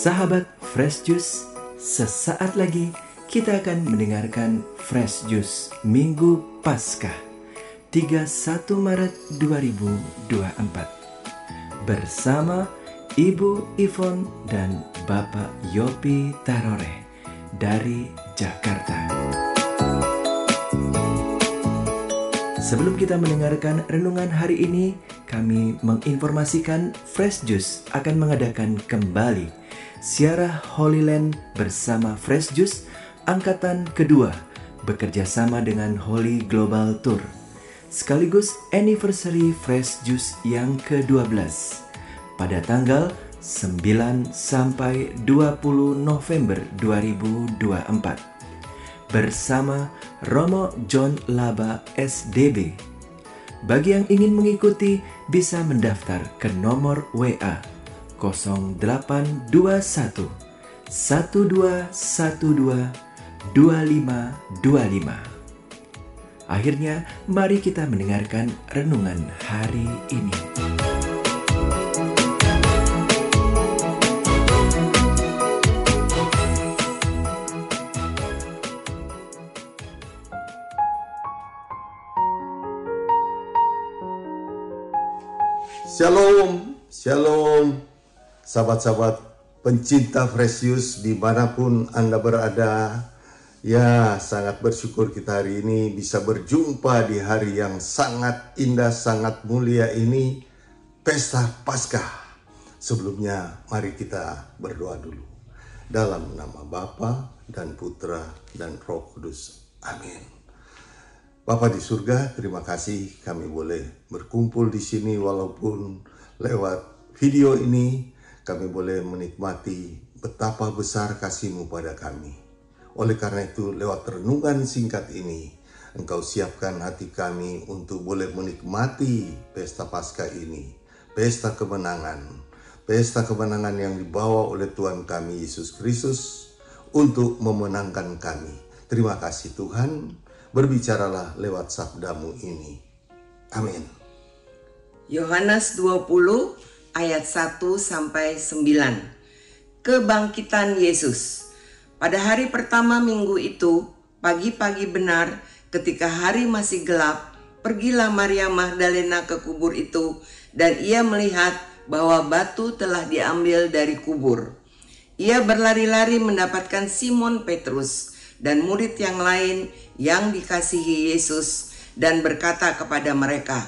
Sahabat Fresh Juice, sesaat lagi kita akan mendengarkan Fresh Juice Minggu Paskah 31 Maret 2024 bersama Ibu Ivon dan Bapak Yopi Tarore dari Jakarta. Sebelum kita mendengarkan renungan hari ini, kami menginformasikan Fresh Juice akan mengadakan kembali siarah Holy Land bersama Fresh Juice angkatan kedua bekerja sama dengan Holy Global Tour sekaligus anniversary Fresh Juice yang ke-12 pada tanggal 9 sampai 20 November 2024 bersama Romo John Laba SDB. Bagi yang ingin mengikuti bisa mendaftar ke nomor WA 0821 1212 2525. Akhirnya, mari kita mendengarkan renungan hari ini. Shalom, shalom, sahabat-sahabat pencinta Fresh Juice dimanapun Anda berada. Ya, sangat bersyukur kita hari ini bisa berjumpa di hari yang sangat indah, sangat mulia ini, Pesta Paskah. Sebelumnya, mari kita berdoa dulu. Dalam nama Bapa dan Putra dan Roh Kudus. Amin. Bapa di surga, terima kasih kami boleh berkumpul di sini walaupun lewat video ini kami boleh menikmati betapa besar kasih-Mu pada kami. Oleh karena itu lewat renungan singkat ini Engkau siapkan hati kami untuk boleh menikmati Pesta Paskah ini, pesta kemenangan yang dibawa oleh Tuhan kami Yesus Kristus untuk memenangkan kami. Terima kasih Tuhan. Berbicaralah lewat sabdamu ini. Amin. Yohanes 20 ayat 1 sampai 9. Kebangkitan Yesus. Pada hari pertama minggu itu, pagi-pagi benar ketika hari masih gelap, pergilah Maria Magdalena ke kubur itu dan ia melihat bahwa batu telah diambil dari kubur. Ia berlari-lari mendapatkan Simon Petrus dan murid yang lain yang dikasihi Yesus dan berkata kepada mereka,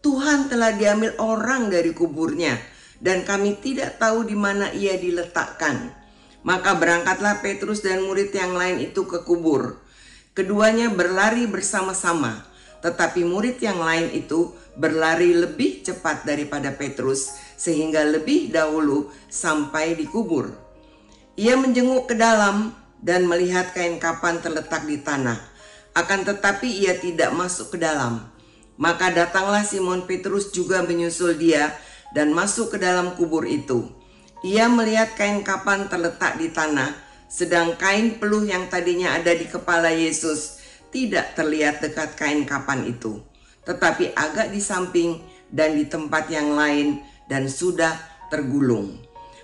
"Tuhan telah diambil orang dari kuburnya dan kami tidak tahu di mana ia diletakkan." Maka berangkatlah Petrus dan murid yang lain itu ke kubur. Keduanya berlari bersama-sama, tetapi murid yang lain itu berlari lebih cepat daripada Petrus sehingga lebih dahulu sampai di kubur. Ia menjenguk ke dalam dan melihat kain kapan terletak di tanah. Akan tetapi ia tidak masuk ke dalam. Maka datanglah Simon Petrus juga menyusul dia dan masuk ke dalam kubur itu. Ia melihat kain kapan terletak di tanah, sedang kain peluh yang tadinya ada di kepala Yesus tidak terlihat dekat kain kapan itu, tetapi agak di samping dan di tempat yang lain dan sudah tergulung.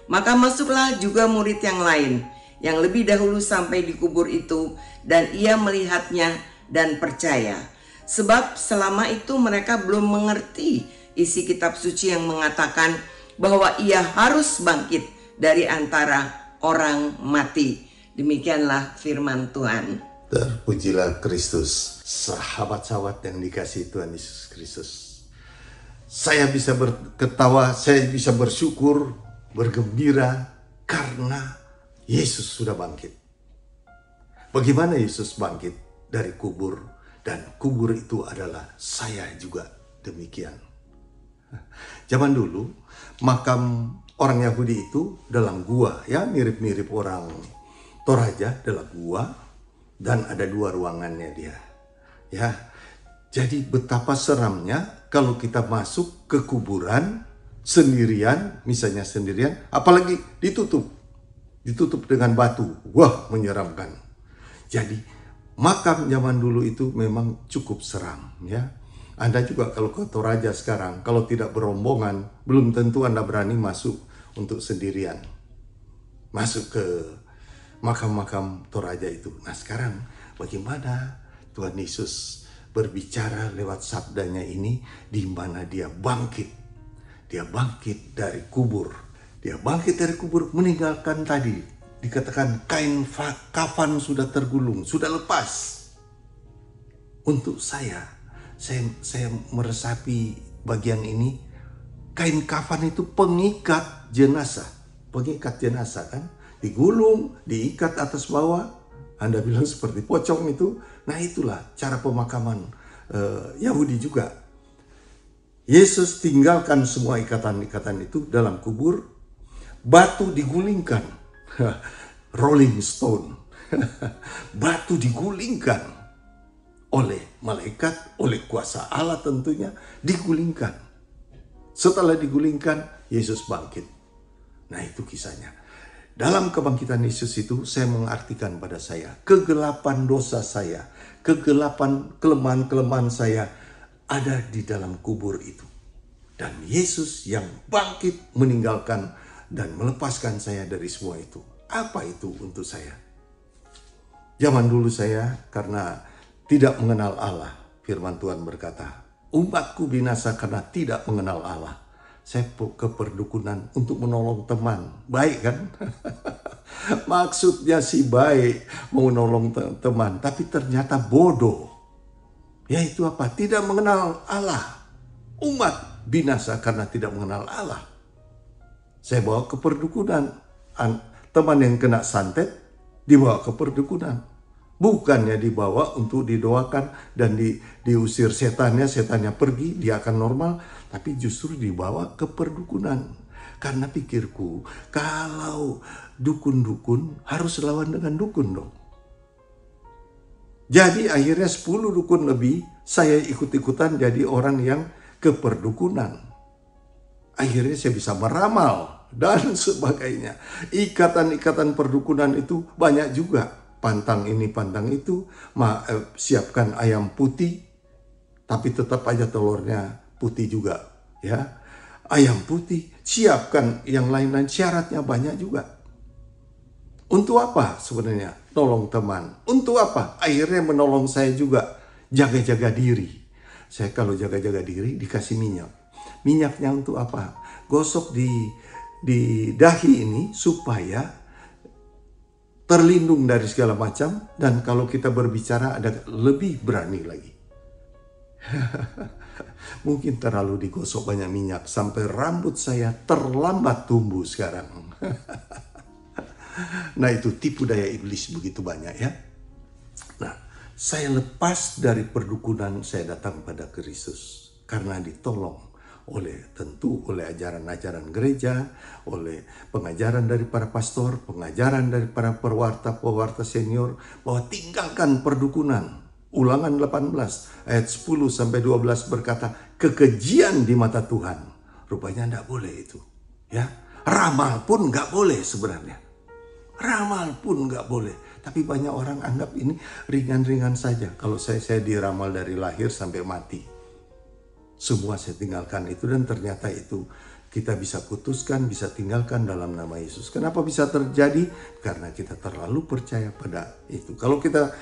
Maka masuklah juga murid yang lain yang lebih dahulu sampai di kubur itu, dan ia melihatnya dan percaya. Sebab selama itu mereka belum mengerti isi kitab suci yang mengatakan bahwa ia harus bangkit dari antara orang mati. Demikianlah firman Tuhan. Terpujilah Kristus. Sahabat-sahabat yang dikasihi Tuhan Yesus Kristus, saya bisa berketawa, saya bisa bersyukur, bergembira karena Yesus sudah bangkit. Bagaimana Yesus bangkit dari kubur, dan kubur itu adalah saya juga demikian. Zaman dulu makam orang Yahudi itu dalam gua, ya mirip-mirip orang Toraja dalam gua, dan ada 2 ruangannya dia. Ya, jadi betapa seramnya kalau kita masuk ke kuburan sendirian, misalnya sendirian, apalagi ditutup dengan batu. Wah, menyeramkan. Jadi makam zaman dulu itu memang cukup seram, ya. Anda juga kalau ke Toraja sekarang, kalau tidak berombongan, belum tentu Anda berani masuk untuk sendirian. masuk ke makam-makam Toraja itu. Nah sekarang bagaimana Tuhan Yesus berbicara lewat sabdanya ini, di mana dia bangkit. Dia bangkit dari kubur. Dia bangkit dari kubur, meninggalkan tadi. Dikatakan kain kafan sudah tergulung, sudah lepas. Untuk saya meresapi bagian ini. Kain kafan itu pengikat jenazah. Pengikat jenazah kan. Digulung, diikat atas bawah. Anda bilang seperti pocong itu. Nah itulah cara pemakaman Yahudi juga. Yesus tinggalkan semua ikatan-ikatan itu dalam kubur. Batu digulingkan. Rolling stone. Batu digulingkan oleh malaikat, oleh kuasa Allah tentunya. Digulingkan. Setelah digulingkan, Yesus bangkit. Nah itu kisahnya. Dalam kebangkitan Yesus itu, saya mengartikan pada saya, kegelapan dosa saya, kegelapan kelemahan-kelemahan saya ada di dalam kubur itu. Dan Yesus yang bangkit meninggalkan dan melepaskan saya dari semua itu. Apa itu untuk saya? Zaman dulu saya karena tidak mengenal Allah, firman Tuhan berkata, umatku binasa karena tidak mengenal Allah. Saya ke perdukunan untuk menolong teman. Baik kan? Maksudnya sih baik, mau menolong teman. Tapi ternyata bodoh. Yaitu apa? Tidak mengenal Allah. Umat binasa karena tidak mengenal Allah. Saya bawa ke perdukunan. Teman yang kena santet dibawa ke perdukunan. Bukannya dibawa untuk didoakan dan diusir setannya pergi, dia akan normal. Tapi justru dibawa ke perdukunan. Karena pikirku, kalau dukun-dukun harus lawan dengan dukun dong. Jadi akhirnya 10 dukun lebih, saya ikut-ikutan jadi orang yang ke perdukunan. Akhirnya saya bisa meramal dan sebagainya. Ikatan-ikatan perdukunan itu banyak juga. Pantang ini, pantang itu. Siapkan ayam putih, tapi tetap aja telurnya putih juga. Ya, ayam putih, siapkan yang lain-lain, syaratnya banyak juga. Untuk apa sebenarnya? Tolong teman. Untuk apa? Akhirnya menolong saya juga. Jaga-jaga diri. Saya kalau jaga-jaga diri dikasih minyak. Minyaknya untuk apa? Gosok di dahi ini supaya terlindung dari segala macam. Dan kalau kita berbicara ada lebih berani lagi. Mungkin terlalu digosok banyak minyak sampai rambut saya terlambat tumbuh sekarang. Nah itu tipu daya iblis begitu banyak ya. Nah saya lepas dari perdukunan, saya datang pada Kristus. Karena ditolong oleh ajaran-ajaran gereja, oleh pengajaran dari para pastor, pengajaran dari para pewarta senior, bahwa tinggalkan perdukunan. Ulangan 18 ayat 10 sampai 12 berkata, kekejian di mata Tuhan. Rupanya tidak boleh itu. Ya, ramal pun nggak boleh sebenarnya. Ramal pun nggak boleh. Tapi banyak orang anggap ini ringan-ringan saja. Kalau saya diramal dari lahir sampai mati. Semua saya tinggalkan itu, dan ternyata itu kita bisa putuskan, bisa tinggalkan dalam nama Yesus. Kenapa bisa terjadi? Karena kita terlalu percaya pada itu. Kalau kita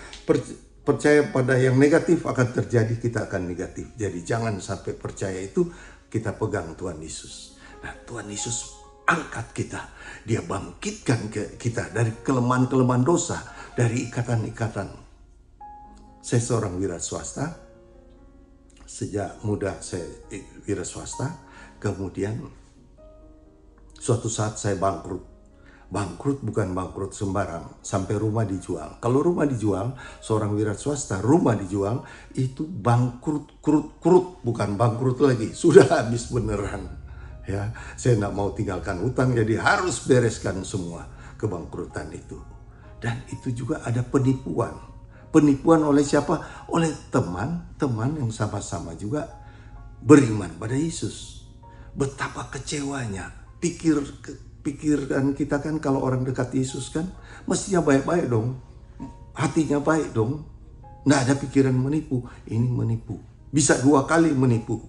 percaya pada yang negatif akan terjadi, kita akan negatif. Jadi jangan sampai percaya itu, kita pegang Tuhan Yesus. Nah Tuhan Yesus angkat kita. Dia bangkitkan kita dari kelemahan-kelemahan dosa, dari ikatan-ikatan. Saya seorang wira swasta. Sejak muda saya wira swasta. Kemudian suatu saat saya bangkrut. Bangkrut bukan bangkrut sembarang, sampai rumah dijual. Kalau rumah dijual, seorang wira swasta, rumah dijual, itu bangkrut, bukan bangkrut lagi, sudah habis beneran. Ya, saya tidak mau tinggalkan hutang, jadi harus bereskan semua kebangkrutan itu. Dan itu juga ada penipuan. Penipuan oleh siapa? Oleh teman-teman yang sama-sama juga beriman pada Yesus. Betapa kecewanya, pikiran kita kan kalau orang dekat Yesus kan mestinya baik-baik dong. Hatinya baik dong. Nggak ada pikiran menipu. Ini menipu. Bisa 2 kali menipu.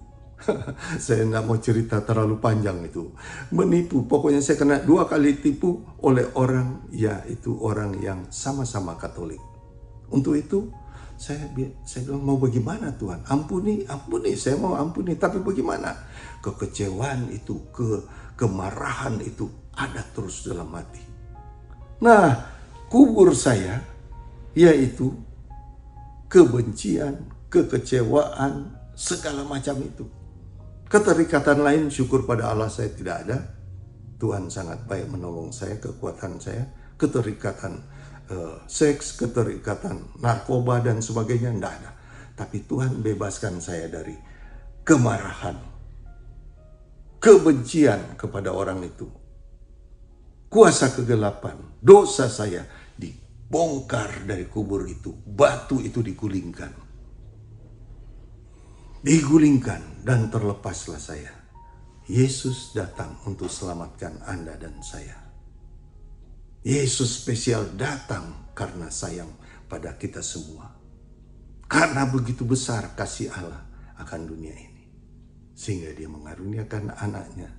Saya tidak mau cerita terlalu panjang itu. Menipu, pokoknya saya kena 2 kali tipu oleh orang, yaitu orang yang sama-sama Katolik. Untuk itu, saya bilang, mau bagaimana Tuhan? Ampuni, saya mau ampuni. Tapi bagaimana? Kekecewaan itu, kemarahan itu ada terus dalam hati. Nah, kubur saya, yaitu kebencian, kekecewaan, segala macam itu. Keterikatan lain, syukur pada Allah saya tidak ada. Tuhan sangat baik menolong saya, kekuatan saya. Keterikatan seks, keterikatan narkoba dan sebagainya, tidak ada. Tapi Tuhan bebaskan saya dari kemarahan, kebencian kepada orang itu. Kuasa kegelapan, dosa saya dibongkar dari kubur itu. Batu itu digulingkan. Dan terlepaslah saya. Yesus datang untuk selamatkan Anda dan saya. Yesus spesial datang karena sayang pada kita semua. Karena begitu besar kasih Allah akan dunia ini. Sehingga dia mengaruniakan anaknya.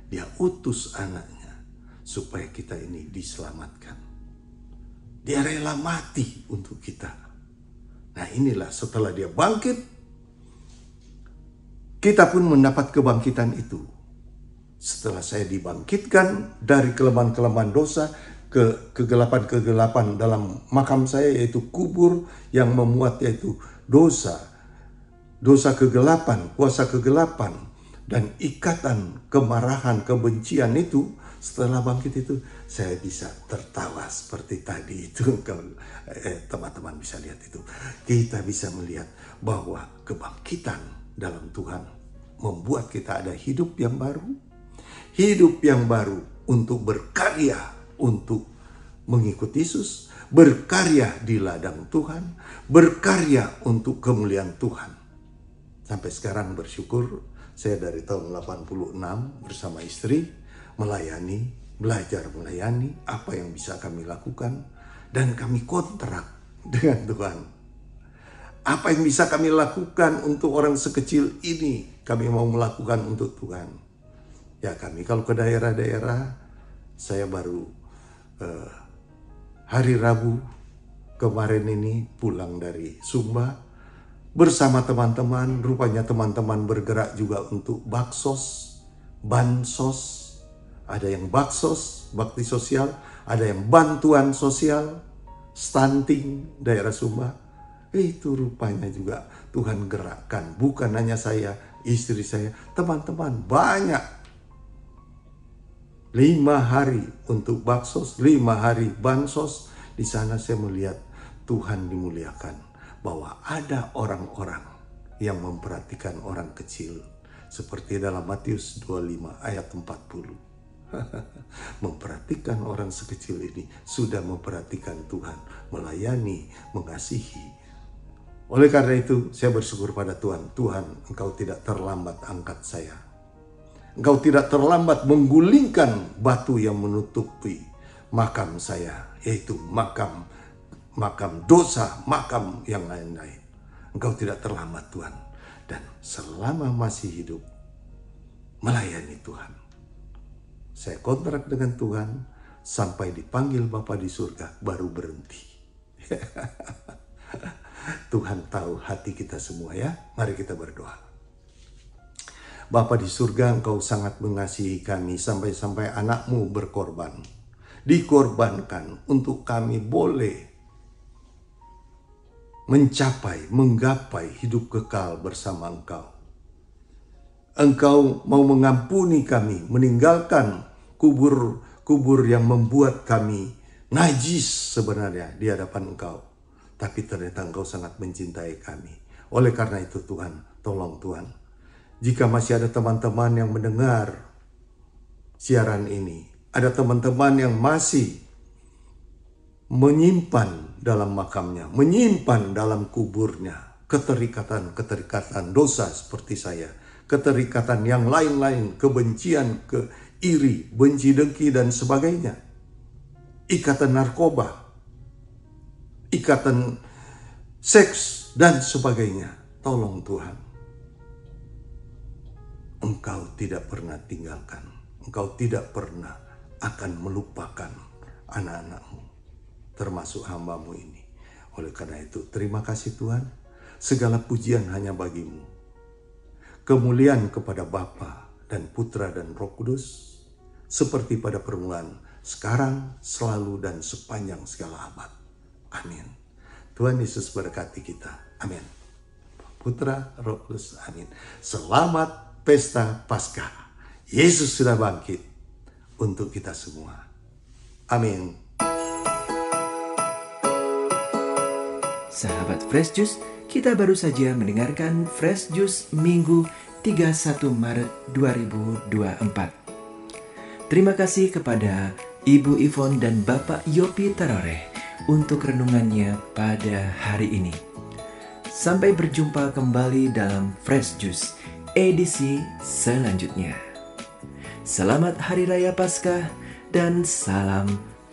Dia utus anaknya supaya kita ini diselamatkan. Dia rela mati untuk kita. Nah, inilah setelah dia bangkit, kita pun mendapat kebangkitan itu. Setelah saya dibangkitkan dari kelemahan-kelemahan dosa, kegelapan-kegelapan dalam makam saya, yaitu kubur yang memuat, yaitu dosa kegelapan, kuasa kegelapan, dan ikatan kemarahan, kebencian itu. Setelah bangkit itu, saya bisa tertawa seperti tadi itu. Kalau teman-teman bisa lihat itu, kita bisa melihat bahwa kebangkitan dalam Tuhan membuat kita ada hidup yang baru. Hidup yang baru untuk berkarya, untuk mengikuti Yesus, berkarya di ladang Tuhan, berkarya untuk kemuliaan Tuhan. Sampai sekarang bersyukur, saya dari tahun 86 bersama istri melayani, belajar melayani, apa yang bisa kami lakukan, dan kami kontrak dengan Tuhan. Apa yang bisa kami lakukan untuk orang sekecil ini, kami mau melakukan untuk Tuhan. Ya, kami kalau ke daerah-daerah, saya baru hari Rabu kemarin ini pulang dari Sumba bersama teman-teman. Rupanya teman-teman bergerak juga untuk baksos, bansos. Ada yang baksos, bakti sosial, ada yang bantuan sosial, stunting daerah Sumba. Itu rupanya juga Tuhan gerakkan. Bukan hanya saya, istri saya, teman-teman banyak. 5 hari untuk baksos, 5 hari bansos. Di sana saya melihat Tuhan dimuliakan. Bahwa ada orang-orang yang memperhatikan orang kecil. Seperti dalam Matius 25 ayat 40. Memperhatikan orang sekecil ini sudah memperhatikan Tuhan. Melayani, mengasihi. Oleh karena itu, saya bersyukur pada Tuhan. Tuhan, Engkau tidak terlambat angkat saya. Engkau tidak terlambat menggulingkan batu yang menutupi makam saya. Yaitu makam dosa, makam yang lain-lain. Engkau tidak terlambat Tuhan. Dan selama masih hidup, melayani Tuhan. Saya kontrak dengan Tuhan, sampai dipanggil Bapa di surga, baru berhenti. Tuhan tahu hati kita semua ya. Mari kita berdoa. Bapa di surga, Engkau sangat mengasihi kami sampai-sampai anak-Mu berkorban. Dikorbankan untuk kami boleh mencapai, menggapai hidup kekal bersama Engkau. Engkau mau mengampuni kami, meninggalkan kubur yang membuat kami najis sebenarnya di hadapan Engkau. Tapi ternyata Engkau sangat mencintai kami. Oleh karena itu Tuhan, tolong Tuhan. Jika masih ada teman-teman yang mendengar siaran ini, ada teman-teman yang masih menyimpan dalam makamnya, menyimpan dalam kuburnya, keterikatan dosa seperti saya, keterikatan yang lain-lain, kebencian, iri, benci dengki dan sebagainya, ikatan narkoba, ikatan seks dan sebagainya. Tolong Tuhan, Engkau tidak pernah tinggalkan, Engkau tidak pernah akan melupakan anak-anak-Mu, termasuk hamba-Mu ini. Oleh karena itu, terima kasih Tuhan, segala pujian hanya bagi-Mu. Kemuliaan kepada Bapa dan Putra dan Roh Kudus, seperti pada permulaan, sekarang, selalu, dan sepanjang segala abad. Amin. Tuhan Yesus berkati kita. Amin. Putra, Roh Kudus. Amin. Selamat Pesta Paskah. Yesus sudah bangkit untuk kita semua. Amin. Sahabat Fresh Juice, kita baru saja mendengarkan Fresh Juice Minggu 31 Maret 2024. Terima kasih kepada Ibu Ivon dan Bapak Yopi Taroreh untuk renungannya pada hari ini. Sampai berjumpa kembali dalam Fresh Juice edisi selanjutnya. Selamat Hari Raya Paskah dan salam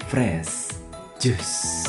Fresh Juice.